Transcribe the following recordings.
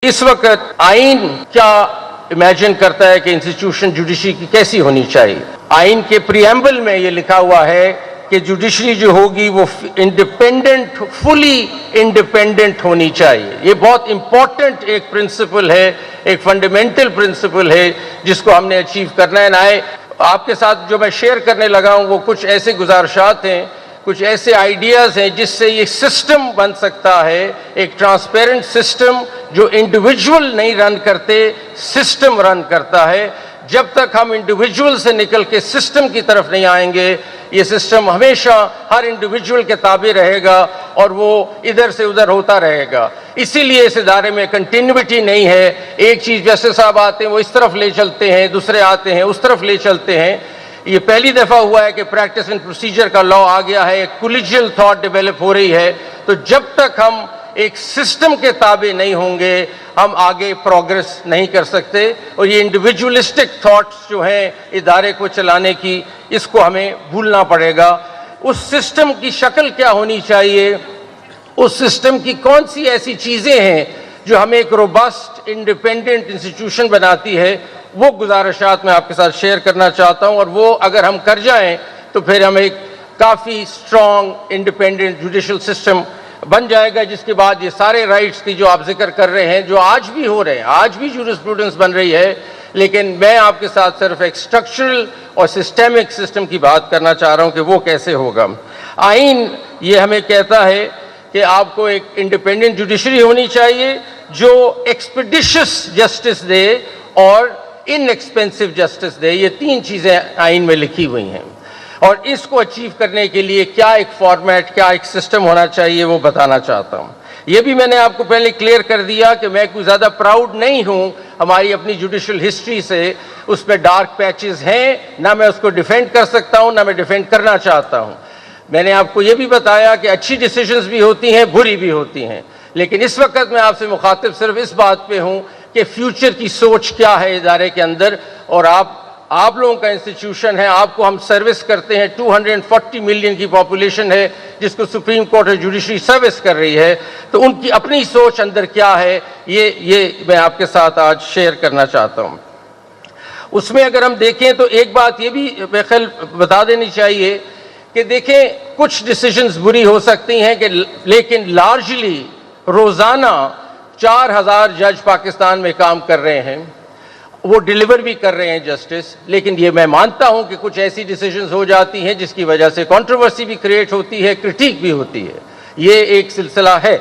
इस वक्त आइन क्या इमेजिन करता है कि इंस्टीट्यूशन जुडिशरी की कैसी होनी चाहिए। आइन के प्रीएम्बल में ये लिखा हुआ है कि जुडिशरी जो होगी वो इंडिपेंडेंट, फुली इंडिपेंडेंट होनी चाहिए। ये बहुत इंपॉर्टेंट एक प्रिंसिपल है, एक फंडामेंटल प्रिंसिपल है जिसको हमने अचीव करना है। ना आपके साथ जो मैं शेयर करने लगा हूँ वो कुछ ऐसे गुजारिशात हैं, कुछ ऐसे आइडियाज़ हैं जिससे ये सिस्टम बन सकता है, एक ट्रांसपेरेंट सिस्टम जो इंडिविजुअल नहीं रन करते, सिस्टम रन करता है। जब तक हम इंडिविजुअल से निकल के सिस्टम की तरफ नहीं आएंगे, ये सिस्टम हमेशा हर इंडिविजुअल के ताबे रहेगा और वो इधर से उधर होता रहेगा। इसीलिए इस इदारे में कंटिन्यूटी नहीं है। एक चीज़ जैसे साहब आते हैं वो इस तरफ ले चलते हैं, दूसरे आते हैं उस तरफ ले चलते हैं। ये पहली दफ़ा हुआ है कि प्रैक्टिस एंड प्रोसीजर का लॉ आ गया है, एक कोलिजियल थॉट डेवलप हो रही है। तो जब तक हम एक सिस्टम के ताबे नहीं होंगे हम आगे प्रोग्रेस नहीं कर सकते। और ये इंडिविजुअलिस्टिक थॉट्स जो हैं इदारे को चलाने की, इसको हमें भूलना पड़ेगा। उस सिस्टम की शक्ल क्या होनी चाहिए, उस सिस्टम की कौन सी ऐसी चीज़ें हैं जो हमें एक रोबस्ट इंडिपेंडेंट इंस्टीट्यूशन बनाती है, वो गुजारिशात मैं आपके साथ शेयर करना चाहता हूँ। और वो अगर हम कर जाएं तो फिर हम एक काफ़ी स्ट्रॉन्ग इंडिपेंडेंट जुडिशल सिस्टम बन जाएगा, जिसके बाद ये सारे राइट्स की जो आप जिक्र कर रहे हैं, जो आज भी हो रहे हैं, आज भी जूरिस्प्रूडेंस बन रही है, लेकिन मैं आपके साथ सिर्फ एक स्ट्रक्चरल और सिस्टेमिक सिस्टम की बात करना चाह रहा हूँ कि वो कैसे होगा। आइन ये हमें कहता है कि आपको एक इंडिपेंडेंट जुडिशरी होनी चाहिए जो एक्सपीडिशियस जस्टिस दे और इनएक्सपेंसिव जस्टिस दे। ये तीन चीज़ें आइन में लिखी हुई हैं और इसको अचीव करने के लिए क्या एक फॉर्मेट, क्या एक सिस्टम होना चाहिए वो बताना चाहता हूँ। ये भी मैंने आपको पहले क्लियर कर दिया कि मैं कोई ज़्यादा प्राउड नहीं हूँ हमारी अपनी जुडिशल हिस्ट्री से। उस पर डार्क पैचेस हैं, ना मैं उसको डिफेंड कर सकता हूँ ना मैं डिफेंड करना चाहता हूँ। मैंने आपको ये भी बताया कि अच्छी डिसीजंस भी होती हैं, बुरी भी होती हैं, लेकिन इस वक्त मैं आपसे मुखातिब सिर्फ इस बात पे हूँ कि फ्यूचर की सोच क्या है इदारे के अंदर। और आप लोगों का इंस्टीट्यूशन है, आपको हम सर्विस करते हैं। 240 मिलियन की पॉपुलेशन है जिसको सुप्रीम कोर्ट और जुडिशरी सर्विस कर रही है, तो उनकी अपनी सोच अंदर क्या है ये मैं आपके साथ आज शेयर करना चाहता हूँ। उसमें अगर हम देखें तो एक बात ये भी मेरे ख्याल बता देनी चाहिए कि देखें कुछ डिसीजंस बुरी हो सकती हैं कि, लेकिन लार्जली रोज़ाना 4000 जज पाकिस्तान में काम कर रहे हैं, वो डिलीवर भी कर रहे हैं जस्टिस। लेकिन ये मैं मानता हूं कि कुछ ऐसी डिसीजंस हो जाती हैं जिसकी वजह से कंट्रोवर्सी भी क्रिएट होती है, क्रिटिक भी होती है। ये एक सिलसिला है।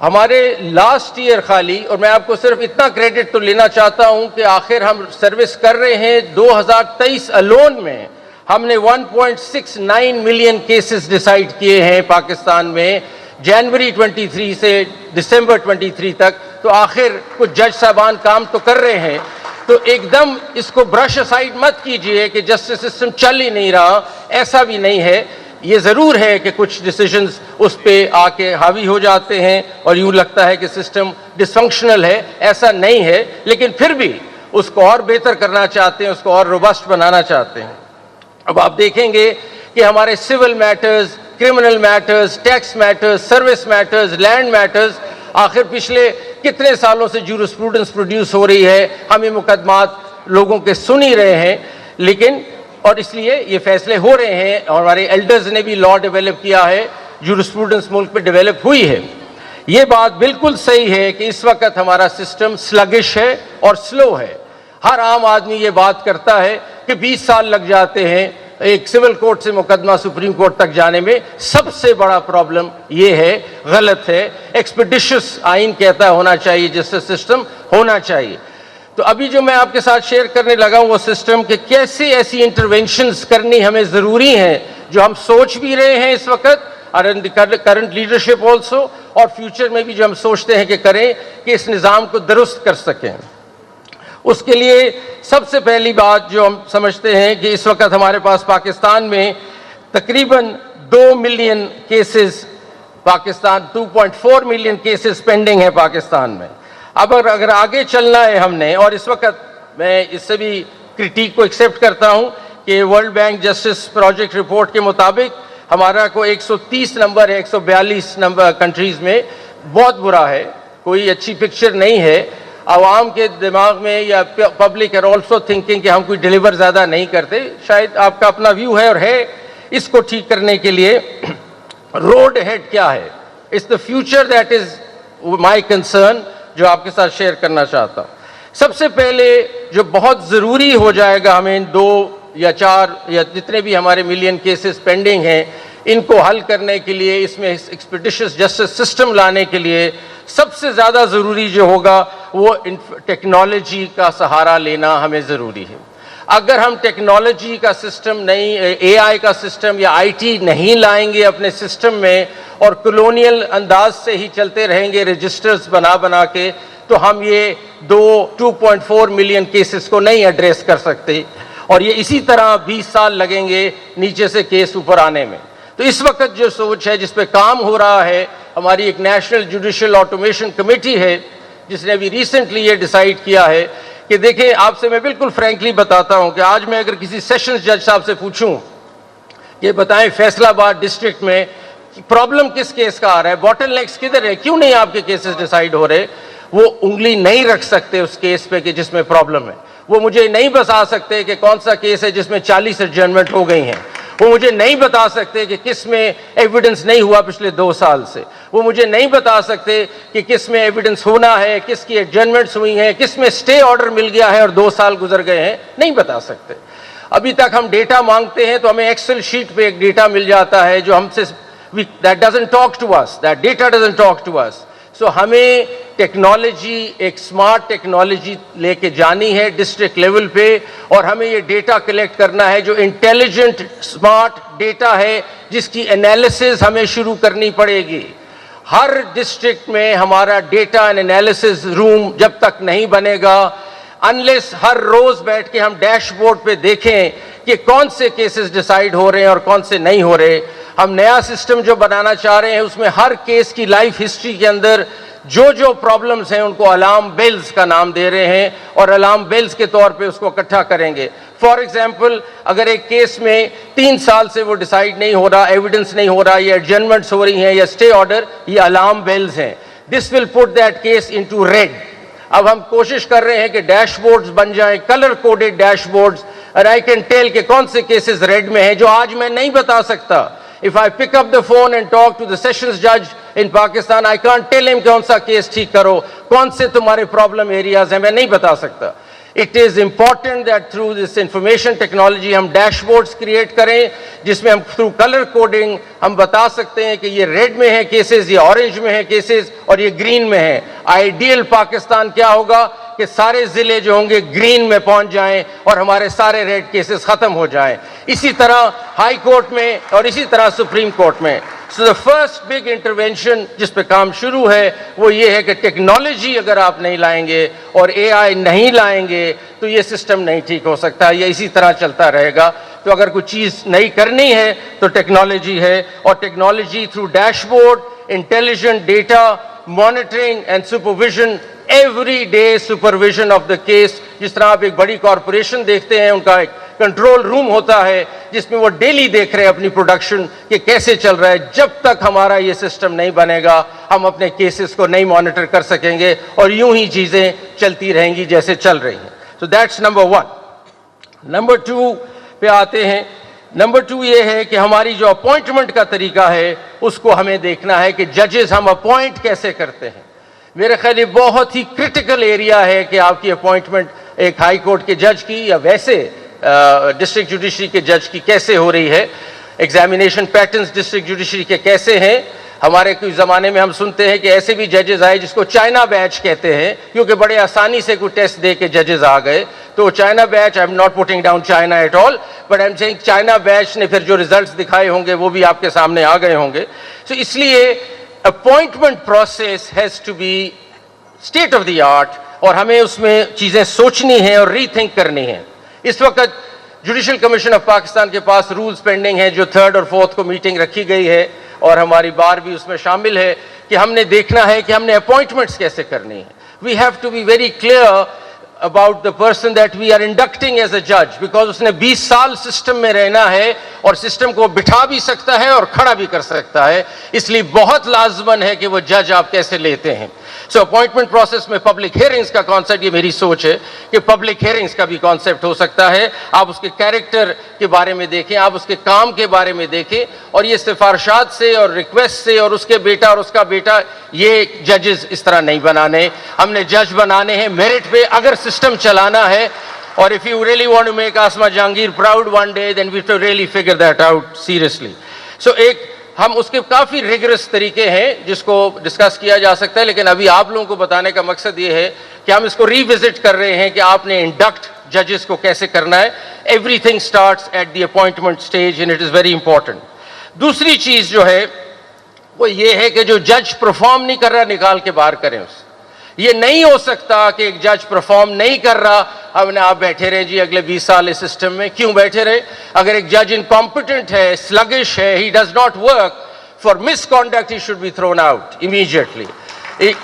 हमारे लास्ट ईयर खाली, और मैं आपको सिर्फ इतना क्रेडिट तो लेना चाहता हूं कि आखिर हम सर्विस कर रहे हैं 2023 अलोन में हमने 1.69 मिलियन केसेस डिसाइड किए हैं पाकिस्तान में, जनवरी 23 से दिसंबर 23 तक। तो आखिर कुछ जज साहबान काम तो कर रहे हैं। तो एकदम इसको ब्रश असाइड मत कीजिए कि जस्टिस सिस्टम चल ही नहीं रहा, ऐसा भी नहीं है। ये ज़रूर है कि कुछ डिसीजंस उस पर आके हावी हो जाते हैं और यूँ लगता है कि सिस्टम डिसफंक्शनल है, ऐसा नहीं है, लेकिन फिर भी उसको और बेहतर करना चाहते हैं, उसको और रोबस्ट बनाना चाहते हैं। अब आप देखेंगे कि हमारे civil matters, criminal matters, tax matters, service matters, land matters, आखिर पिछले कितने सालों से जूरिस्प्रूडेंस प्रोड्यूस हो रही है, हम ये मुकदमात लोगों के सुन ही रहे हैं। लेकिन और इसलिए ये फैसले हो रहे हैं और हमारे एल्डर्स ने भी लॉ डेवलप किया है, जूरिस्प्रूडेंस मुल्क में डेवलप हुई है। ये बात बिल्कुल सही है कि इस वक्त हमारा सिस्टम स्लगिश है और स्लो है। हर आम आदमी ये बात करता है कि 20 साल लग जाते हैं एक सिविल कोर्ट से मुकदमा सुप्रीम कोर्ट तक जाने में। सबसे बड़ा प्रॉब्लम ये है, गलत है। एक्सपीडिशियस आइन कहता है होना चाहिए, जस्टिस सिस्टम होना चाहिए। तो अभी जो मैं आपके साथ शेयर करने लगा हूँ वो सिस्टम के कैसे ऐसी इंटरवेंशंस करनी हमें ज़रूरी हैं जो हम सोच भी रहे हैं इस वक्त, करंट लीडरशिप ऑल्सो, और फ्यूचर में भी जो हम सोचते हैं कि करें कि इस निज़ाम को दुरुस्त कर सकें। उसके लिए सबसे पहली बात जो हम समझते हैं कि इस वक्त हमारे पास पाकिस्तान में तकरीबन 2 million cases, Pakistan 2.4 million cases pending है पाकिस्तान में। अब अगर आगे चलना है हमने, और इस वक्त मैं इससे भी क्रिटिक को एक्सेप्ट करता हूं कि world bank justice project report के मुताबिक हमारा को 130 नंबर है 142 नंबर कंट्रीज़ में, बहुत बुरा है। कोई अच्छी पिक्चर नहीं है। आवाम के दिमाग में या पब्लिक आर ऑल्सो थिंकिंग कि हम कोई डिलीवर ज़्यादा नहीं करते। शायद आपका अपना व्यू है और है। इसको ठीक करने के लिए रोड हेड क्या है, it's the future that is my concern, जो आपके साथ शेयर करना चाहता हूँ। सबसे पहले जो बहुत ज़रूरी हो जाएगा, हमें इन 2 या 4 या जितने भी हमारे मिलियन केसेस पेंडिंग हैं, इनको हल करने के लिए, इसमें एक्सपीडिशियस जस्टिस सिस्टम लाने के लिए सबसे ज़्यादा ज़रूरी जो होगा वो टेक्नोलॉजी का सहारा लेना हमें ज़रूरी है। अगर हम टेक्नोलॉजी का सिस्टम नहीं, एआई का सिस्टम या आईटी नहीं लाएंगे अपने सिस्टम में और कॉलोनियल अंदाज से ही चलते रहेंगे रजिस्टर्स बना बना के, तो हम ये 2.4 मिलियन केसेस को नहीं एड्रेस कर सकते और ये इसी तरह 20 साल लगेंगे नीचे से केस ऊपर आने में। तो इस वक्त जो सोच है, जिस पे काम हो रहा है, हमारी एक नेशनल जुडिशियल ऑटोमेशन कमेटी है जिसने अभी रिसेंटली ये डिसाइड किया है कि देखें, आपसे मैं बिल्कुल फ्रैंकली बताता हूं कि आज मैं अगर किसी सेशंस जज साहब से पूछूं कि बताएं फैसलाबाद डिस्ट्रिक्ट में प्रॉब्लम किस केस का आ रहा है, बॉटलनेक्स किधर है, क्यों नहीं आपके केसेस डिसाइड हो रहे, वो उंगली नहीं रख सकते उस केस पे कि जिसमें प्रॉब्लम है। वो मुझे नहीं बता सकते कि कौन सा केस है जिसमें 40 एडजर्नमेंट हो गई हैं। वो मुझे नहीं बता सकते कि किस में एविडेंस नहीं हुआ पिछले 2 साल से। वो मुझे नहीं बता सकते कि किस में एविडेंस होना है, किसकी एडजर्नमेंट्स हुई हैं, किस में स्टे ऑर्डर मिल गया है और 2 साल गुजर गए हैं, नहीं बता सकते। अभी तक हम डेटा मांगते हैं तो हमें एक्सेल शीट पे एक डेटा मिल जाता है जो हमसे, that doesn't talk to us, that data doesn't talk to us. So हमें टेक्नोलॉजी, एक स्मार्ट टेक्नोलॉजी लेके जानी है डिस्ट्रिक्ट लेवल पे और हमें ये डेटा कलेक्ट करना है जो इंटेलिजेंट स्मार्ट डेटा है, जिसकी एनालिसिस हमें शुरू करनी पड़ेगी। हर डिस्ट्रिक्ट में हमारा डेटा एंड एनालिसिस रूम जब तक नहीं बनेगा, अनलेस हर रोज बैठ के हम डैशबोर्ड पे देखें कि कौन से केसेस डिसाइड हो रहे हैं और कौन से नहीं हो रहे। हम नया सिस्टम जो बनाना चाह रहे हैं उसमें हर केस की लाइफ हिस्ट्री के अंदर जो जो प्रॉब्लम्स हैं उनको अलार्म बेल्स का नाम दे रहे हैं और अलार्म बेल्स के तौर पे उसको इकट्ठा करेंगे। फॉर एग्जांपल, अगर एक केस में 3 साल से वो डिसाइड नहीं हो रहा, एविडेंस नहीं हो रहा, या एडजर्नमेंट्स हो रही हैं या स्टे ऑर्डर, ये अलार्म बेल्स हैं। This will put that case into red. अब हम कोशिश कर रहे हैं कि डैशबोर्ड्स बन जाएं, कलर कोडेड डैशबोर्ड्स, और आई कैन टेल कि कौन से केसेस रेड में हैं जो आज मैं नहीं बता सकता। If I pick up the phone and talk to the sessions judge in Pakistan, I can't tell him कौन सा केस ठीक करो, कौन से तुम्हारे प्रॉब्लम एरियाज हैं, मैं नहीं बता सकता। It is important that through this information technology हम डैशबोर्ड्स क्रिएट करें जिसमें हम थ्रू कलर कोडिंग हम बता सकते हैं कि ये रेड में है केसेस, ये ऑरेंज में है केसेस और ये ग्रीन में है। आइडियल पाकिस्तान क्या होगा कि सारे जिले जो होंगे ग्रीन में पहुंच जाएं और हमारे सारे रेड केसेस खत्म हो जाएं। इसी तरह हाई कोर्ट में और इसी तरह सुप्रीम कोर्ट में। So the first big intervention जिस पे काम शुरू है वो ये है कि टेक्नोलॉजी अगर आप नहीं लाएंगे और एआई नहीं लाएंगे तो ये सिस्टम नहीं ठीक हो सकता, ये इसी तरह चलता रहेगा। तो अगर कोई चीज़ नहीं करनी है तो टेक्नोलॉजी है, और technology through dashboard, intelligent data, monitoring and supervision, every day supervision of the case. जिस तरह आप एक बड़ी कॉरपोरेशन देखते हैं, उनका एक कंट्रोल रूम होता है जिसमें वो डेली देख रहे हैं अपनी प्रोडक्शन कि कैसे चल रहा है। जब तक हमारा ये सिस्टम नहीं बनेगा हम अपने केसेस को नहीं मॉनिटर कर सकेंगे और यूं ही चीज़ें चलती रहेंगी जैसे चल रही हैं। So that's number 1। नंबर 2 पे आते हैं। नंबर 2 ये है कि हमारी जो अपॉइंटमेंट का तरीका है उसको हमें देखना है कि जजेस हम अपॉइंट कैसे करते हैं। मेरे ख्याल ये बहुत ही क्रिटिकल एरिया है कि आपकी अपॉइंटमेंट एक हाई कोर्ट के जज की या वैसे डिस्ट्रिक्ट जुडिशरी के जज की कैसे हो रही है। एग्जामिनेशन पैटर्न्स डिस्ट्रिक्ट जुडिशरी के कैसे हैं। हमारे कुछ ज़माने में हम सुनते हैं कि ऐसे भी जजेस आए जिसको चाइना बैच कहते हैं, क्योंकि बड़े आसानी से कोई टेस्ट दे के जजेस आ गए। तो China batch, I am not putting down China at all, but I am saying China batch ने फिर जो रिजल्ट्स दिखाए होंगे वो भी आपके सामने आ गए होंगे। सो इसलिए appointment process has to be state of the art और हमें उसमें चीज़ें सोचनी हैं और रीथिंक करनी हैं। इस वक्त जुडिशल कमीशन ऑफ पाकिस्तान के पास रूल्स पेंडिंग हैं जो 3rd और 4th को मीटिंग रखी गई है और हमारी बार भी उसमें शामिल है कि हमने देखना है कि हमने अपॉइंटमेंट्स कैसे करनी है। We have to be very clear about the person that we are inducting as a judge, because उसने 20 साल सिस्टम में रहना है और सिस्टम को बिठा भी सकता है और खड़ा भी कर सकता है, इसलिए बहुत लाजमन है कि वो जज आप कैसे लेते हैं। सो अपॉइंटमेंट प्रोसेस में पब्लिक हियरिंग्स का कॉन्सेप्ट, ये मेरी सोच है कि पब्लिक हियरिंग्स का भी कॉन्सेप्ट हो सकता है। आप उसके कैरेक्टर के बारे में देखें, आप उसके काम के बारे में देखें, और ये सिफारशात से और रिक्वेस्ट से और उसके बेटा और उसका बेटा, ये जजेस इस तरह नहीं बनाने। हमने जज बनाने हैं मेरिट पे, अगर सिस्टम चलाना है। और if you really want to make Asma Jahangir proud one day, then we to really figure that out seriously. So एक हम उसके काफी रिगरस तरीके हैं जिसको डिस्कस किया जा सकता है, लेकिन अभी आप लोगों को बताने का मकसद ये है कि हम इसको रिविजिट कर रहे हैं कि आपने इंडक्ट जजेस को कैसे करना है। Everything starts at the appointment stage and it is very important. दूसरी चीज जो है वो ये है कि जो जज परफॉर्म नहीं कर रहा, निकाल के बाहर करें उसे। ये नहीं हो सकता कि एक जज परफॉर्म नहीं कर रहा, अब आप बैठे रहे जी अगले 20 साल इस सिस्टम में। क्यों बैठे रहे? अगर एक जज इनकॉम्पिटेंट है, स्लगिश है, he does not work, for misconduct he should be thrown out immediately.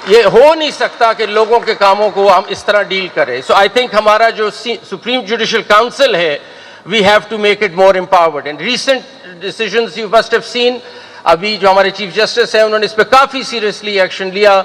ये हो नहीं सकता कि लोगों के कामों को हम इस तरह डील करें। सो आई थिंक हमारा जो सुप्रीम जुडिशियल काउंसिल है, we have to make it more empowered. And recent decisions you must have seen, अभी जो हमारे चीफ जस्टिस हैं उन्होंने इस पर काफी सीरियसली एक्शन लिया।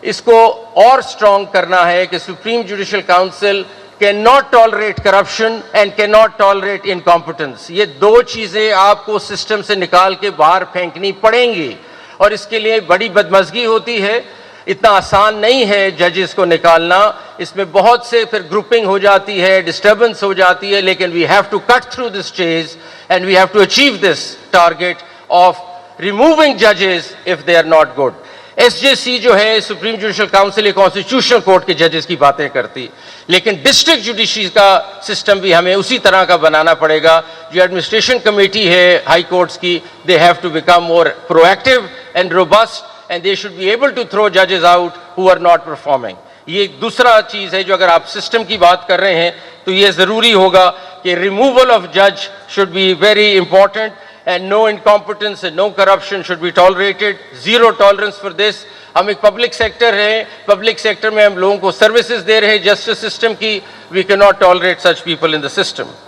इसको और स्ट्रॉन्ग करना है कि supreme judicial council can not tolerate corruption and can not tolerate incompetence. ये दो चीजें आपको सिस्टम से निकाल के बाहर फेंकनी पड़ेंगी, और इसके लिए बड़ी बदमज़गी होती है। इतना आसान नहीं है जजेस को निकालना, इसमें बहुत से फिर ग्रुपिंग हो जाती है, डिस्टर्बेंस हो जाती है, लेकिन we have to cut through this chase and we have to achieve this target of removing जजेस if they are not good. SJC जो है, supreme judicial council, constitutional court के जजेस की बातें करती, लेकिन डिस्ट्रिक्ट जुडिशरी का सिस्टम भी हमें उसी तरह का बनाना पड़ेगा। जो एडमिनिस्ट्रेशन कमेटी है हाई कोर्ट्स की, they have to become more proactive and robust and they should be able to throw judges out who are not performing. ये दूसरा चीज है जो अगर आप सिस्टम की बात कर रहे हैं तो ये जरूरी होगा कि removal of judge should be very important and no incompetence and no corruption should be tolerated. Zero tolerance for this. हम एक पब्लिक सेक्टर है, पब्लिक सेक्टर में हम लोगों को सर्विसेज दे रहे हैं जस्टिस सिस्टम की, we cannot tolerate such people in the system.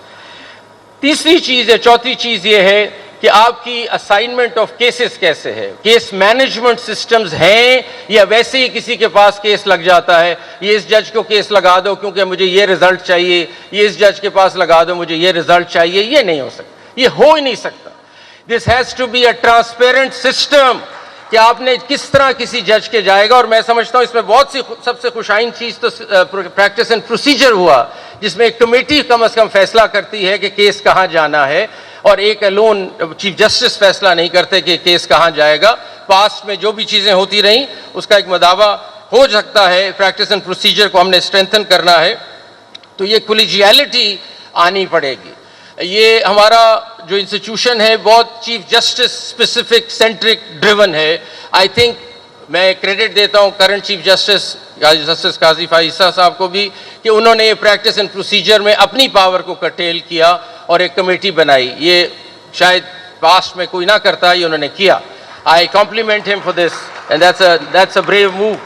तीसरी चीज है, चौथी चीज ये है कि आपकी असाइनमेंट ऑफ केसेस कैसे है। केस मैनेजमेंट सिस्टम्स हैं या वैसे ही किसी के पास केस लग जाता है, ये इस जज को केस लगा दो क्योंकि मुझे ये रिजल्ट चाहिए, ये इस जज के पास लगा दो मुझे ये रिजल्ट चाहिए। ये नहीं हो सकता, ये हो ही नहीं सकता। This has to be a transparent system कि आपने किस तरह किसी जज के जाएगा। और मैं समझता हूं इसमें बहुत सी सबसे खुशाइन चीज तो प्रैक्टिस एंड प्रोसीजर हुआ, जिसमें एक कमेटी कम से कम फैसला करती है कि केस कहां जाना है, और एक अलोन चीफ जस्टिस फैसला नहीं करते कि केस कहां जाएगा। पास्ट में जो भी चीजें होती रहीं उसका एक मदावा हो सकता है। प्रैक्टिस एंड प्रोसीजर को हमने स्ट्रेंथन करना है, तो ये कोलिजियलिटी आनी पड़ेगी। ये हमारा जो इंस्टीट्यूशन है बहुत chief justice specific centric driven है। आई थिंक मैं क्रेडिट देता हूं करंट चीफ जस्टिस काजी फाइसा साहब को भी कि उन्होंने ये प्रैक्टिस एंड प्रोसीजर में अपनी पावर को कर्टेल किया और एक कमेटी बनाई। ये शायद पास्ट में कोई ना करता, ये उन्होंने किया। I compliment him for this and that's a brave move.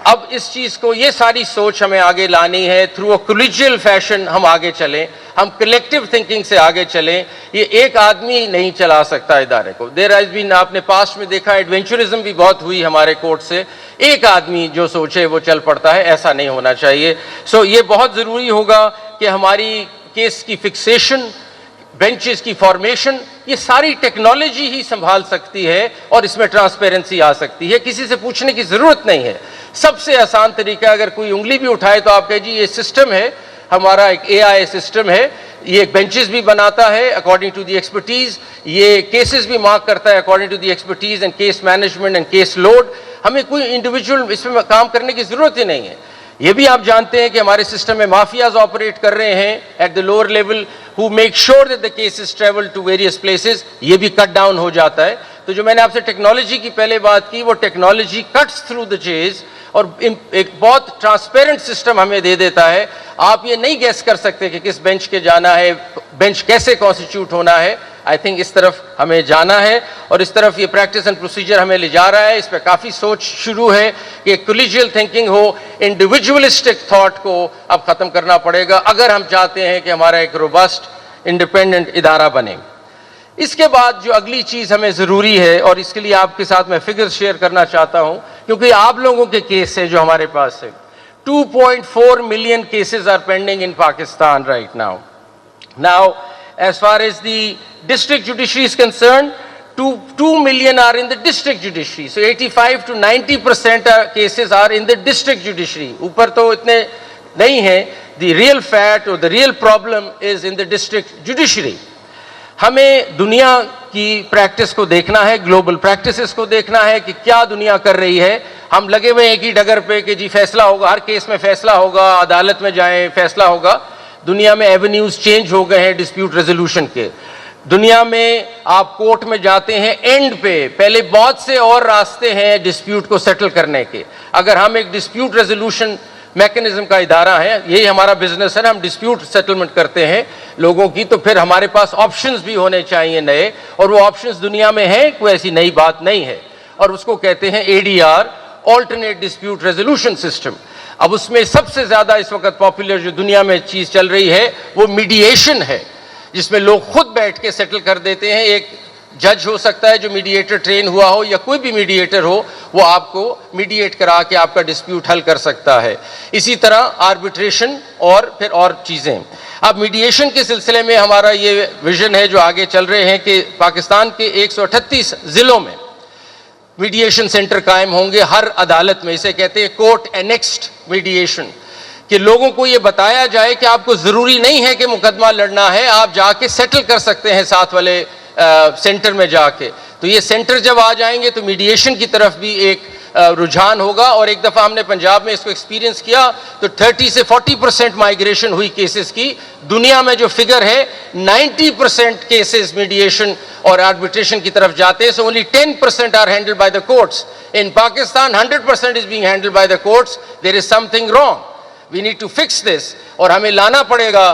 अब इस चीज को, ये सारी सोच हमें आगे लानी है, थ्रू अ कोलिजियल फैशन हम आगे चलें, हम कलेक्टिव थिंकिंग से आगे चलें। ये एक आदमी नहीं चला सकता इदारे को। देयर हैज बीन, आपने पास्ट में देखा एडवेंचरिज्म भी बहुत हुई हमारे कोर्ट से, एक आदमी जो सोचे वो चल पड़ता है, ऐसा नहीं होना चाहिए। सो ये बहुत जरूरी होगा कि हमारी केस की फिक्सेशन, बेंचेस की फॉर्मेशन, ये सारी टेक्नोलॉजी ही संभाल सकती है और इसमें ट्रांसपेरेंसी आ सकती है। किसी से पूछने की जरूरत नहीं है। सबसे आसान तरीका, अगर कोई उंगली भी उठाए तो आप कहे जी ये सिस्टम है हमारा, एक AI सिस्टम है, ये बेंचेस भी बनाता है अकॉर्डिंग टू द एक्सपर्टीज, ये केसेस भी मार्क करता है according to the expertise and case management and case load. हमें कोई इंडिविजुअल इसमें काम करने की जरूरत ही नहीं है। ये भी आप जानते हैं कि हमारे सिस्टम में माफियाज ऑपरेट कर रहे हैं at the lower level, who make sure that the cases travel to various places. ये भी कट डाउन हो जाता है। तो जो मैंने आपसे टेक्नोलॉजी की पहले बात की, वो technology cuts through the chase और एक बहुत ट्रांसपेरेंट सिस्टम हमें दे देता है। आप ये नहीं गैस कर सकते कि किस बेंच के जाना है, बेंच कैसे कॉन्स्टिट्यूट होना है। आई थिंक इस तरफ हमें जाना है और इस तरफ ये प्रैक्टिस एंड प्रोसीजर हमें ले जा रहा है। इस पर काफ़ी सोच शुरू है कि कोलिजियल थिंकिंग हो, इंडिविजुअलिस्टिक थॉट को अब ख़त्म करना पड़ेगा अगर हम चाहते हैं कि हमारा एक रोबस्ट इंडिपेंडेंट इदारा बने। इसके बाद जो अगली चीज़ हमें ज़रूरी है, और इसके लिए आपके साथ मैं फिगर शेयर करना चाहता हूँ क्योंकि आप लोगों के केस है जो हमारे पास है। 2.4 million cases are pending in Pakistan right now. Now, as far as the district judiciary is concerned, 2 million are in the district judiciary. So 85 to 90% cases are in the district judiciary. ऊपर तो इतने नहीं है. The real fact or the real problem is in the district judiciary. हमें दुनिया की practice को देखना है, ग्लोबल प्रैक्टिसेस को देखना है कि क्या दुनिया कर रही है। हम लगे हुए एक ही डगर पे कि जी फैसला होगा, हर केस में फैसला होगा, अदालत में जाएं फैसला होगा। दुनिया में एवेन्यूज चेंज हो गए हैं डिस्प्यूट रेजोल्यूशन के। दुनिया में आप कोर्ट में जाते हैं एंड पे, पहले बहुत से और रास्ते हैं डिस्प्यूट को सेटल करने के। अगर हम एक डिस्प्यूट रेजोल्यूशन मैकेनिज्म का इदारा है, यही हमारा बिजनेस है ना, हम डिस्प्यूट सेटलमेंट करते हैं लोगों की, तो फिर हमारे पास ऑप्शंस भी होने चाहिए नए, और वो ऑप्शंस दुनिया में है, कोई ऐसी नई बात नहीं है। और उसको कहते हैं ADR, alternate dispute resolution system. अब उसमें सबसे ज्यादा इस वक्त पॉपुलर जो दुनिया में चीज चल रही है वो मीडिएशन है, जिसमें लोग खुद बैठ के सेटल कर देते हैं। एक जज हो सकता है जो मीडिएटर ट्रेन हुआ हो, या कोई भी मीडिएटर हो, वो आपको मीडिएट करा के आपका डिस्प्यूट हल कर सकता है। इसी तरह आर्बिट्रेशन और फिर और चीज़ें। अब मीडिएशन के सिलसिले में हमारा ये विजन है जो आगे चल रहे हैं कि पाकिस्तान के 138 ज़िलों में मीडिएशन सेंटर कायम होंगे हर अदालत में। इसे कहते हैं कोर्ट एनेक्स्ड मीडिएशन, कि लोगों को ये बताया जाए कि आपको ज़रूरी नहीं है कि मुकदमा लड़ना है, आप जाके सेटल कर सकते हैं साथ वाले सेंटर में जाके। तो ये सेंटर जब आ जाएंगे तो मीडिएशन की तरफ भी एक रुझान होगा। और एक दफ़ा हमने पंजाब में इसको एक्सपीरियंस किया तो 30 से 40% माइग्रेशन हुई केसेस की। दुनिया में जो फिगर है 90% केसेस मीडिएशन और आर्बिट्रेशन की तरफ जाते हैं। So only 10% are handled by the courts. In Pakistan 100% is being handled by the courts. There is something wrong, we need to fix this. और हमें लाना पड़ेगा,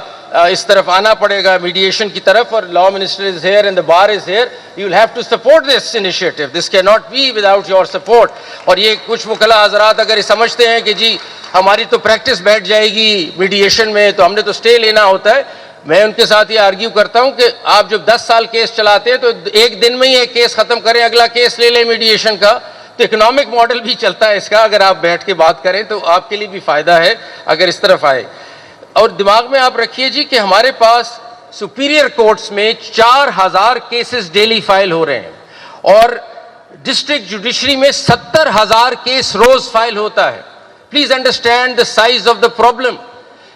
इस तरफ आना पड़ेगा मीडिएशन की तरफ। और law minister is here and the bar is here, you will have to support this initiative, this can not be without your support. और ये कुछ वकला हजरात अगर ये समझते हैं कि जी हमारी तो प्रैक्टिस बैठ जाएगी मीडिएशन में, तो हमने तो स्टे लेना होता है, मैं उनके साथ ये आर्ग्यू करता हूं कि आप जब 10 साल केस चलाते हैं तो एक दिन में ही एक केस खत्म करें, अगला केस ले लें मीडिएशन का। तो इकोनॉमिक मॉडल भी चलता है इसका, अगर आप बैठ के बात करें तो आपके लिए भी फायदा है अगर इस तरफ आए। और दिमाग में आप रखिए जी कि हमारे पास सुपीरियर कोर्ट्स में 4000 केसेस डेली फाइल हो रहे हैं, और डिस्ट्रिक्ट जुडिशरी में 70,000 केस रोज फाइल होता है। Please understand the size of the problem,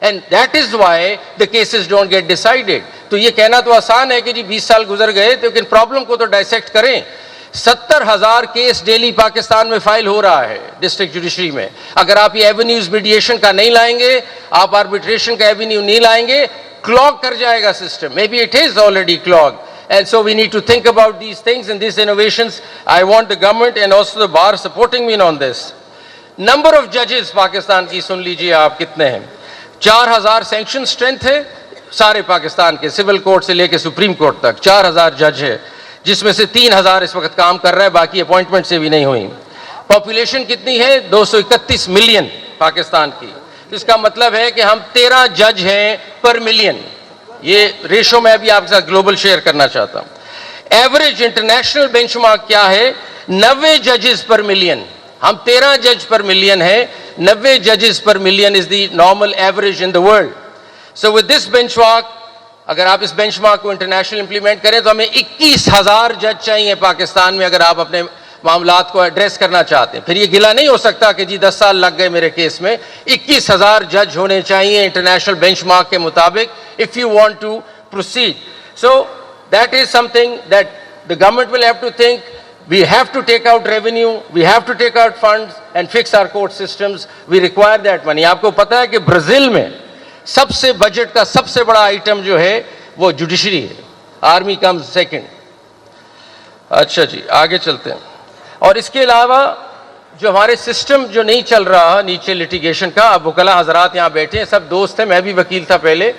and that is why the cases don't get decided. तो ये कहना तो आसान है कि जी 20 साल गुजर गए, तो लेकिन प्रॉब्लम को तो डायसेक्ट करें। 70,000 केस डेली पाकिस्तान में फाइल हो रहा है डिस्ट्रिक्ट जुडिशरी में। अगर आप ये एवेन्यूज मीडिएशन का नहीं लाएंगे, आप आर्बिट्रेशन का एवेन्यू नहीं लाएंगे, क्लॉग कर जाएगा system. May be it is already clog, and so we need to think about these things and these innovations. I want the government and also the bar supporting me on this. Number of judges Pakistan की सुन लीजिए आप कितने हैं। 4000 sanction strength है सारे पाकिस्तान के, civil court से लेके सुप्रीम कोर्ट तक 4000 जज है, जिसमें से 3000 इस वक्त काम कर रहा है, बाकी अपॉइंटमेंट से भी नहीं हुई। पॉपुलेशन कितनी है? 231 मिलियन पाकिस्तान की। इसका मतलब है कि हम 13 जज हैं पर मिलियन। ये रेशो मैं अभी आपके साथ ग्लोबल शेयर करना चाहता हूं। एवरेज इंटरनेशनल बेंचमार्क क्या है? 90 जजेस पर मिलियन। हम 13 जज पर मिलियन है, 90 जजेस पर million is the normal average in the world. So with this benchmark, अगर आप इस बेंचमार्क को इंटरनेशनल इंप्लीमेंट करें तो हमें 21,000 जज चाहिए पाकिस्तान में, अगर आप अपने मामलात को एड्रेस करना चाहते हैं। फिर ये गिला नहीं हो सकता कि जी 10 साल लग गए मेरे केस में। 21,000 जज होने चाहिए इंटरनेशनल बेंचमार्क के मुताबिक, if you want to proceed. So that is something that the government will have to think. We have to take out revenue, we have to take out funds and fix our court systems. We require that money. आपको पता है कि Brazil में सबसे budget का सबसे बड़ा item जो है वो जुडिशरी है, आर्मी कम्स सेकंड। अच्छा जी, आगे चलते हैं। और इसके अलावा जो हमारे सिस्टम जो नहीं चल रहा नीचे लिटिगेशन का, अब वकला हजरात यहाँ बैठे हैं, सब दोस्त हैं, मैं भी वकील था पहले।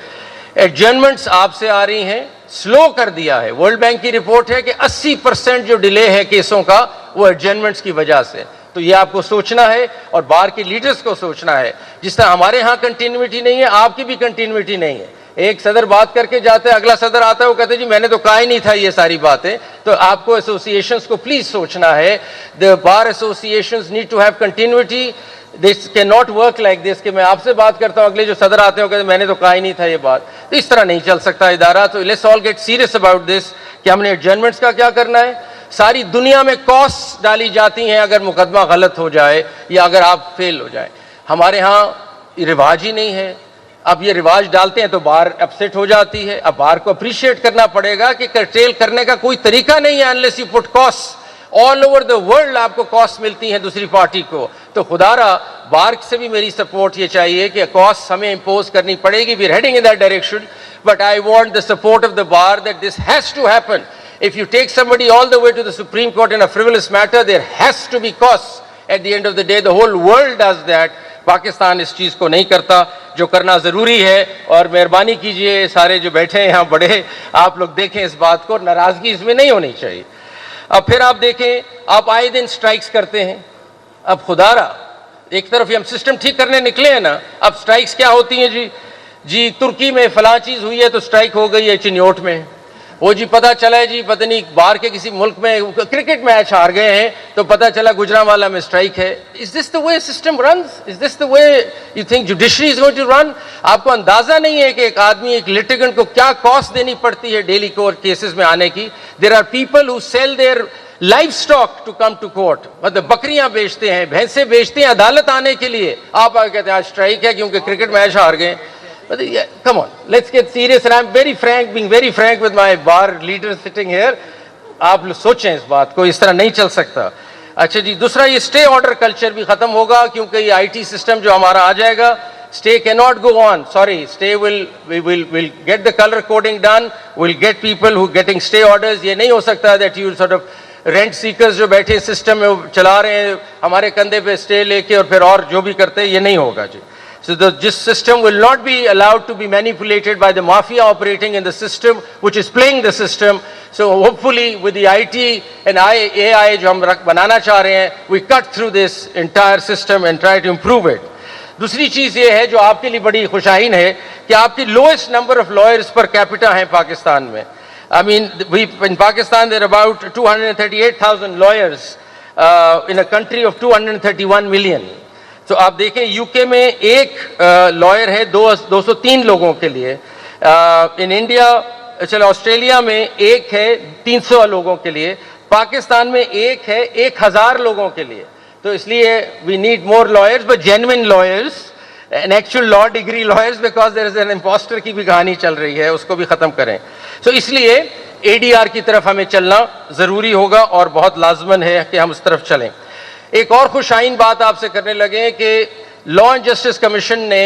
एडजर्नमेंट्स आपसे आ रही हैं, स्लो कर दिया है। वर्ल्ड बैंक की रिपोर्ट है कि 80% जो डिले है केसों का वो एडजमेंट्स की वजह से। तो ये आपको सोचना है और बार के लीडर्स को सोचना है। जिस तरह हमारे यहाँ कंटिन्यूटी नहीं है, आपकी भी कंटिन्यूटी नहीं है। एक सदर बात करके जाते हैं, अगला सदर आता है, वो कहते हैं जी मैंने तो कहा ही नहीं था ये सारी बातें। तो आपको एसोसिएशंस को प्लीज सोचना है, the bar associations need to have continuity. This can not work like this कि मैं आपसे बात करता हूं, अगले जो सदर आते हैं कहते मैंने तो कहा ही नहीं था ये बात। तो इस तरह नहीं चल सकता इदारा। तो let's all get serious about this कि हमने एडजर्नमेंट्स का क्या करना है। सारी दुनिया में कॉस्ट डाली जाती हैं अगर मुकदमा गलत हो जाए या अगर आप फेल हो जाए। हमारे यहाँ रिवाज ही नहीं है। अब ये रिवाज डालते हैं तो बार अपसेट हो जाती है। अब बार को अप्रिशिएट करना पड़ेगा कि कर्टेल करने का कोई तरीका नहीं है unless you put cost. All over the world आपको कॉस्ट मिलती है दूसरी पार्टी को। तो खुदारा बार से भी मेरी सपोर्ट ये चाहिए कि कॉस्ट हमें इम्पोज करनी पड़ेगी। We are heading in that direction, but I want the support of the bar that this has to happen. If you take somebody all the way to the Supreme Court in a frivolous matter, there has to be costs. At the end of the day, the whole world does that. Pakistan इस चीज़ को नहीं करता जो करना ज़रूरी है। और मेहरबानी कीजिए सारे जो बैठे हैं यहाँ बड़े, आप लोग देखें इस बात को, नाराज़गी इसमें नहीं होनी चाहिए। अब फिर आप देखें, आप आए दिन स्ट्राइक्स करते हैं। अब खुदारा एक तरफ हम सिस्टम ठीक करने निकले हैं ना, अब स्ट्राइक्स क्या होती हैं जी तुर्की में फलां चीज़ हुई है तो स्ट्राइक हो गई है चिन्योट में। वो जी पता चला है जी पता नहीं बाहर के किसी मुल्क में क्रिकेट मैच हार गए हैं तो पता चला गुजरांवाला में स्ट्राइक है। Is this the way system runs? Is this the way you think judiciary is going to run? आपको अंदाजा नहीं है कि एक आदमी, एक लिटिगेंट को क्या कॉस्ट देनी पड़ती है डेली कोर्ट केसेस में आने की। There are people who sell their life stock to come to court. मतलब बकरियां बेचते हैं, भैंसे बेचते हैं अदालत आने के लिए। आप आगे कहते हैं आज स्ट्राइक है क्योंकि क्रिकेट मैच हार गए। Come on, let's get serious. And I'm very frank, being very frank with my bar leaders sitting here. आप लोग सोचें इस बात को, इस तरह नहीं चल सकता। अच्छा जी, दूसरा ये स्टे ऑर्डर कल्चर भी खत्म होगा क्योंकि ये आईटी सिस्टम जो हमारा आ जाएगा, stay can not go on. Sorry, stay will get the colour coding done, will get people who getting stay orders. ये नहीं हो सकता that you sort of rent seekers जो बैठे सिस्टम में चला रहे हैं हमारे कंधे पे स्टे लेके और फिर और जो भी करते हैं, ये नहीं होगा जी। So this system will not be allowed to be manipulated by the mafia operating in the system, which is playing the system. So hopefully with the IT and AI जो हम बनाना चाह रहे हैं, we cut through this entire system and try to improve it. दूसरी चीज़ ये है जो आपके लिए बड़ी खुशाइन है कि आपकी lowest number of lawyers per capita हैं पाकिस्तान में। I mean, in Pakistan there are about 238,000 lawyers in a country of 231 million. तो आप देखें यूके में एक लॉयर है 203 लोगों के लिए। इन इंडिया, चलो ऑस्ट्रेलिया में एक है 300 लोगों के लिए। पाकिस्तान में एक है 1000 लोगों के लिए। तो इसलिए we need more lawyers, but genuine lawyers and actual law degree lawyers, because there is an imposter की भी कहानी चल रही है, उसको भी ख़त्म करें। तो इसलिए एडीआर की तरफ हमें चलना ज़रूरी होगा और बहुत लाजमन है कि हम उस तरफ चलें। एक और खुशाइन बात आपसे करने लगे कि लॉ एंड जस्टिस कमीशन ने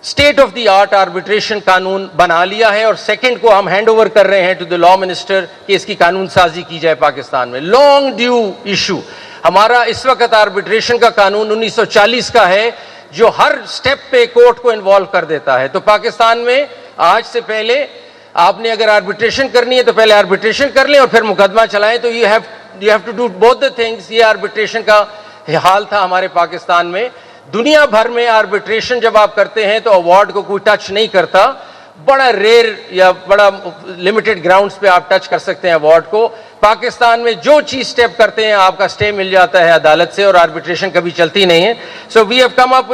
state of the art arbitration कानून बना लिया है और सेकंड को हम हैंड ओवर कर रहे हैं टू द लॉ मिनिस्टर कि इसकी कानून साजी की जाए पाकिस्तान में। लॉन्ग ड्यू इशू हमारा इस वक्त आर्बिट्रेशन का कानून 1940 का है जो हर स्टेप पे कोर्ट को इन्वॉल्व कर देता है। तो पाकिस्तान में आज से पहले आपने अगर आर्बिट्रेशन करनी है तो पहले आर्बिट्रेशन कर लें और फिर मुकदमा चलाएं। तो you have to do both the things. ये आर्बिट्रेशन का हाल था हमारे पाकिस्तान में। दुनिया भर में आर्बिट्रेशन जब आप करते हैं तो अवार्ड को कोई टच नहीं करता। बड़ा रेयर या बड़ा लिमिटेड ग्राउंड्स पे आप टच कर सकते हैं अवार्ड को। पाकिस्तान में जो चीज स्टेप करते हैं आपका स्टे मिल जाता है अदालत से और आर्बिट्रेशन कभी चलती नहीं है। So we have come up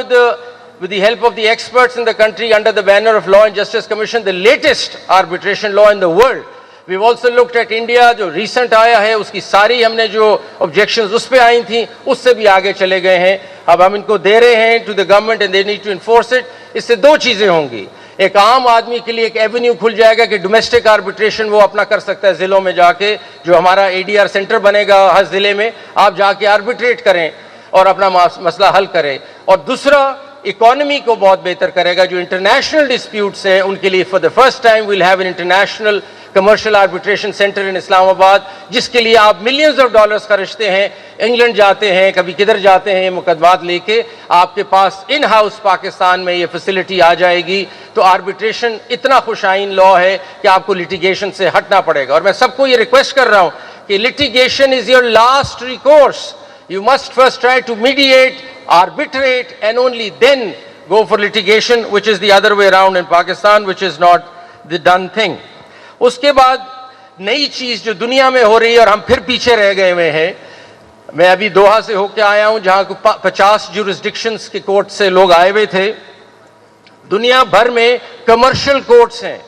with the help of the experts in the country under the banner of Law and Justice Commission, the latest arbitration law in the world. We've also looked at India, जो recent आया है उसकी सारी हमने जो objections उस पे आई थी उससे भी आगे चले गए हैं। अब हम इनको दे रहे हैं to the government and they need to enforce it। इससे दो चीज़ें होंगी, एक आम आदमी के लिए एक एवेन्यू खुल जाएगा कि डोमेस्टिक आर्बिट्रेशन वो अपना कर सकता है ज़िलों में जाके। जो हमारा ADR सेंटर बनेगा हर ज़िले में, आप जाके आर्बिट्रेट करें और अपना मसला हल करें। और दूसरा इकोनॉमी को बहुत बेहतर करेगा। जो इंटरनेशनल डिस्प्यूट्स हैं उनके लिए for the first time will have an international commercial arbitration centre in Islamabad, जिसके लिए आप मिलियंस ऑफ डॉलर्स खर्चते हैं, इंग्लैंड जाते हैं, कभी किधर जाते हैं, ये मुकदमात लेके आपके पास इन हाउस पाकिस्तान में ये फैसिलिटी आ जाएगी। तो आर्बिट्रेशन इतना खुशाइन लॉ है कि आपको लिटिगेशन से हटना पड़ेगा। और मैं सबको ये रिक्वेस्ट कर रहा हूं कि litigation is your last recourse. You must first try to mediate, arbitrate, and only then go for litigation, which is the other way around in Pakistan, which is not the done thing. उसके बाद नई चीज जो दुनिया में हो रही है और हम फिर पीछे रह गए हुए हैं, मैं अभी दोहा से होकर आया हूं जहां 50 जुरिस्डिक्शंस के कोर्ट से लोग आए हुए थे। दुनिया भर में कमर्शियल कोर्ट्स हैं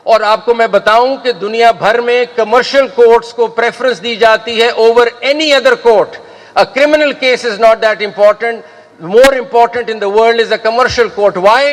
और आपको मैं बताऊं कि दुनिया भर में कमर्शियल कोर्ट्स को प्रेफरेंस दी जाती है over any other court. A criminal case is not that important. More important in the world is a commercial court. Why?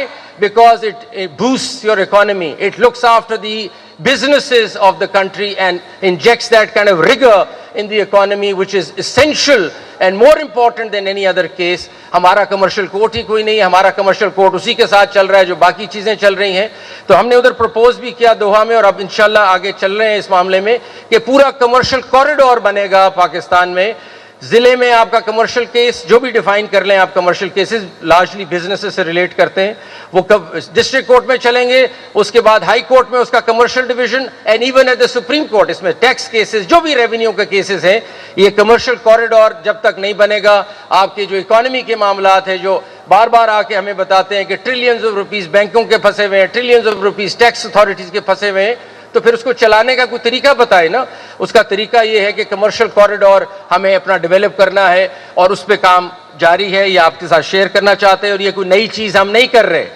Because it boosts your economy. It looks after the businesses of the country and injects that kind of rigor in the economy, which is essential and more important than any other case. हमारा commercial court ही कोई नहीं है, हमारा commercial court उसी के साथ चल रहा है जो बाकी चीजें चल रही हैं। तो हमने उधर propose भी किया दोहा में और अब इंशाल्लाह आगे चल रहे हैं इस मामले में कि पूरा commercial corridor बनेगा पाकिस्तान में। जिले में आपका कमर्शियल केस जो भी डिफाइन कर लें आप, कमर्शियल केसेस लार्जली बिजनेसेस से रिलेट करते हैं, वो कब डिस्ट्रिक्ट कोर्ट में चलेंगे, उसके बाद हाई कोर्ट में उसका commercial division and even at the supreme court इसमें टैक्स केसेस जो भी रेवेन्यू के केसेस हैं। ये कमर्शियल कॉरिडोर जब तक नहीं बनेगा, आपके जो इकोनॉमी के मामलात हैं जो बार बार आके हमें बताते हैं कि ट्रिलियंस ऑफ रुपीस बैंकों के फंसे हुए हैं, trillions of rupees tax authorities के फंसे हुए हैं, तो फिर उसको चलाने का कोई तरीका बताए ना। उसका तरीका ये है कि कमर्शियल कॉरिडोर हमें अपना डेवलप करना है और उस पर काम जारी है, ये आपके साथ शेयर करना चाहते हैं। और ये कोई नई चीज़ हम नहीं कर रहे।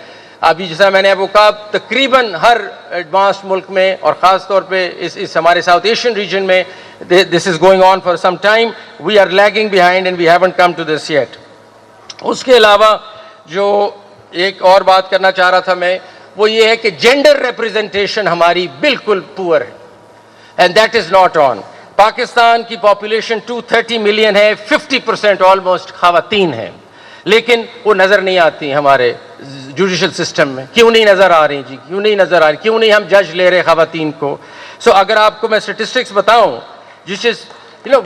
अभी जैसा मैंने आपको कहा, तकरीबन हर एडवांस्ड मुल्क में और ख़ास तौर पे इस हमारे साउथ एशियन रीजन में this is going on for some time. We are lagging behind and we haven't come to this yet. उसके अलावा जो एक और बात करना चाह रहा था मैं, वो ये है कि जेंडर रिप्रेजेंटेशन हमारी बिल्कुल पुअर है and that is not on. Pakistan की पॉपुलेशन 230 मिलियन है, 50% ऑलमोस्ट खवातीन है, लेकिन वो नजर नहीं आती हमारे जुडिशल सिस्टम में। क्यों नहीं नजर आ रही जी? क्यों नहीं नजर आ रही? क्यों नहीं हम जज ले रहे खवातीन को? सो अगर आपको मैं स्टेटिस्टिक्स बताऊं, जिस is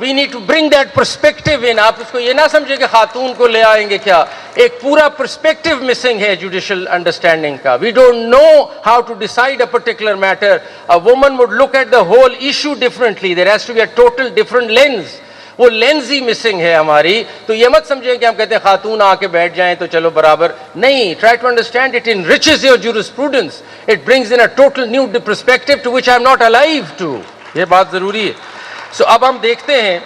we need to bring that perspective in. आप उसको ये ना समझे कि खातून को ले आएंगे क्या, एक पूरा perspective missing है judicial understanding का। We don't know how to decide a particular matter. A woman would look at the whole issue differently. There has to be a total different lens. वो लेंस ही missing है हमारी। तो ये मत समझे कि हम कहते हैं खातून आके बैठ जाएं तो चलो बराबर नहीं। Try to understand it enriches your jurisprudence. It brings in a total new perspective to which I am not alive to. ये बात जरूरी है। सो अब हम देखते हैं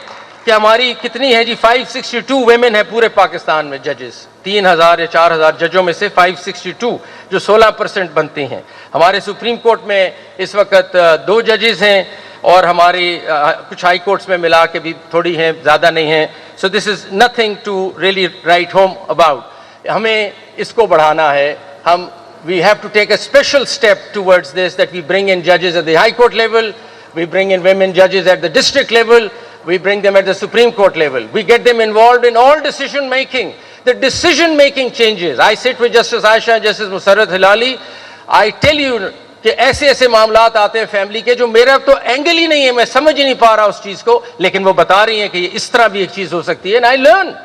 कि हमारी कितनी है जी। 562 वेमेन है पूरे पाकिस्तान में जजेस। 3000 या 4000 जजों में से 562 जो 16% बनती हैं। हमारे सुप्रीम कोर्ट में इस वक्त 2 जजेस हैं और हमारी कुछ हाई कोर्ट्स में मिला के भी थोड़ी हैं, ज़्यादा नहीं हैं। So this is nothing to really write home about. हमें इसको बढ़ाना है। हम we have to take a special step towards this, that we bring in जजेस at the high court level, we bring in women judges at the district level, we bring them at the Supreme Court level, we get them involved in all decision making. The decision making changes. I sit with Justice Aisha, Justice Musarrat Hilali. I tell you कि ऐसे ऐसे मामलात आते हैं family के जो मेरा तो एंगल ही नहीं है, मैं समझ ही नहीं पा रहा उस चीज को, लेकिन वो बता रही हैं कि ये इस तरह भी एक चीज हो सकती है। And I learn.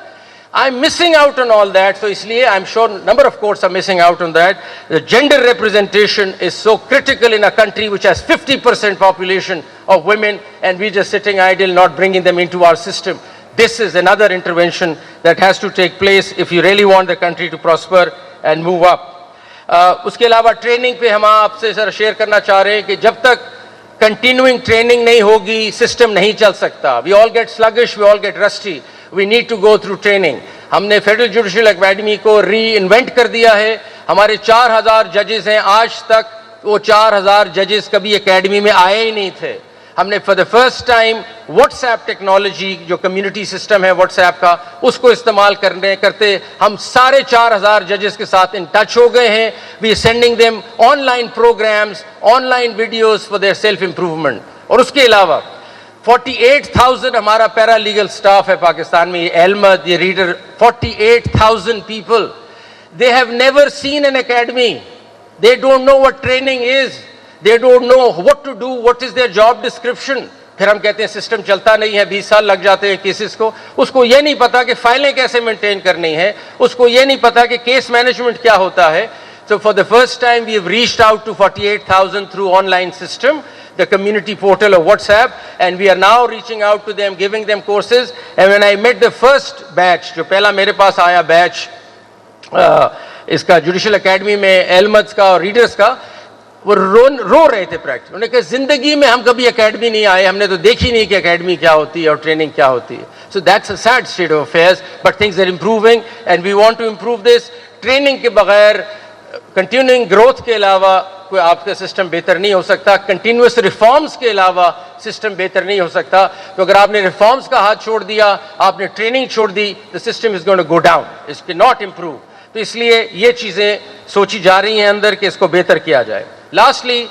I'm missing out on all that, so इसलिए I'm sure number of courts are missing out on that. The gender representation is so critical in a country which has 50% population of women, and we're just sitting idle, not bringing them into our system. This is another intervention that has to take place if you really want the country to prosper and move up. उसके अलावा training पे हम आपसे sir share करना चाह रहे हैं कि जब तक कंटिन्यूइंग ट्रेनिंग नहीं होगी सिस्टम नहीं चल सकता। We all get sluggish, we all get rusty. We need to go through training. हमने फेडरल जुडिशल एकेडमी को री इन्वेंट कर दिया है। हमारे 4000 जजेस हैं, आज तक वो 4000 जजेस कभी एकेडमी में आए ही नहीं थे। हमने for the first time WhatsApp technology जो कम्युनिटी सिस्टम है व्हाट्सएप का, उसको इस्तेमाल करते हम सारे 4000 जजेस के साथ इन टच हो गए हैं। We are sending them online programmes, online videos for their self improvement. और उसके अलावा 48,000 हमारा पैरा लीगल स्टाफ है पाकिस्तान में। ये एलमद, ये reader, 48,000 people, they have never seen an academy, they don't know what training is, they don't know what to do, what is their job description. फिर हम कहते हैं सिस्टम चलता नहीं है, 20 साल लग जाते हैं केसेस को। उसको ये नहीं पता कि फाइलें कैसे मेंटेन करनी है, उसको ये नहीं पता कि केस मैनेजमेंट क्या होता है। So for the first time, we have reached out to 48,000 through online system, the community portal of WhatsApp, and we are now reaching out to them, giving them courses. And when I met the first batch, जो पहला मेरे पास आया batch इसका judicial academy में एलमद्स का और readers का, वो रो रहे थे प्रैक्टिस। उन्होंने कहा जिंदगी में हम कभी एकेडमी नहीं आए, हमने तो देखी नहीं कि एकेडमी क्या होती है और ट्रेनिंग क्या होती है। So that's a sad state of affairs, but things are improving and we want to improve this. Training के बगैर, कंटिन्यूइंग ग्रोथ के अलावा कोई आपका सिस्टम बेहतर नहीं हो सकता। कंटिन्यूस रिफॉर्म्स के अलावा सिस्टम बेहतर नहीं हो सकता। तो अगर आपने रिफॉर्म्स का हाथ छोड़ दिया, आपने ट्रेनिंग छोड़ दी, the system is going to go down, it can not improve. तो इसलिए ये चीजें सोची जा रही हैं अंदर कि इसको बेहतर किया जाए। लास्टली,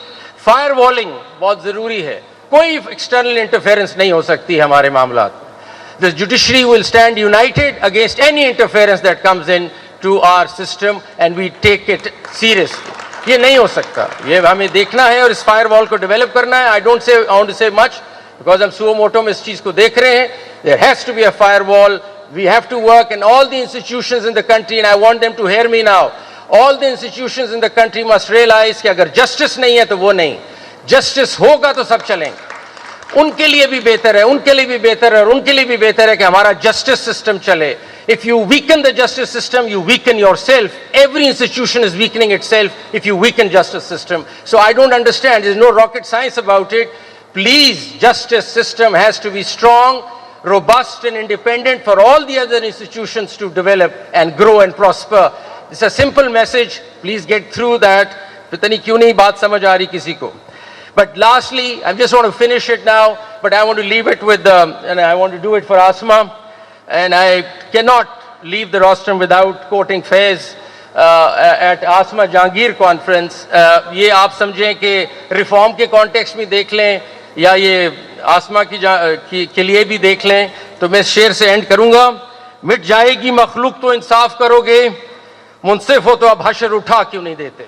फायर वॉलिंग बहुत जरूरी है। कोई एक्सटर्नल इंटरफेरेंस नहीं हो सकती हमारे मामलात में। The judiciary will stand united against any interference that comes into our system and we take it seriously. ये नहीं हो सकता, ये हमें देखना है और इस फायर वॉल को डेवलप करना है। I want to say much because हम सुओ मोटो में इस चीज को देख रहे हैं। There has to be a firewall. We have to work, and all the institutions in the country, and I want them to hear me now, all the institutions in the country must realize कि अगर justice नहीं है तो वो नहीं, justice होगा तो सब चलेंगे। उनके लिए भी बेहतर है, उनके लिए भी बेहतर है और उनके लिए भी बेहतर है कि हमारा justice system चले। If you weaken the justice system, you weaken yourself. Every institution is weakening itself if you weaken justice system. So I don't understand, there's no rocket science about it. Please, justice system has to be strong, robust and independent for all the other institutions to develop and grow and prosper. It's a simple message. Please get through that. पता नहीं क्यों नहीं बात समझ आ रही किसी को. But lastly, I just want to finish it now, but I want to leave it with, and I want to do it for Asma, and I cannot leave the rostrum without quoting Faiz at Asma Jahangir conference. ये आप समझें कि reform के context में देख लें या ये आसमा के लिए भी देख लें, तो मैं शेर से एंड करूंगा। मिट जाएगी मखलूक तो इंसाफ करोगे, मुनसिफ हो तो अब हशर उठा क्यों नहीं देते।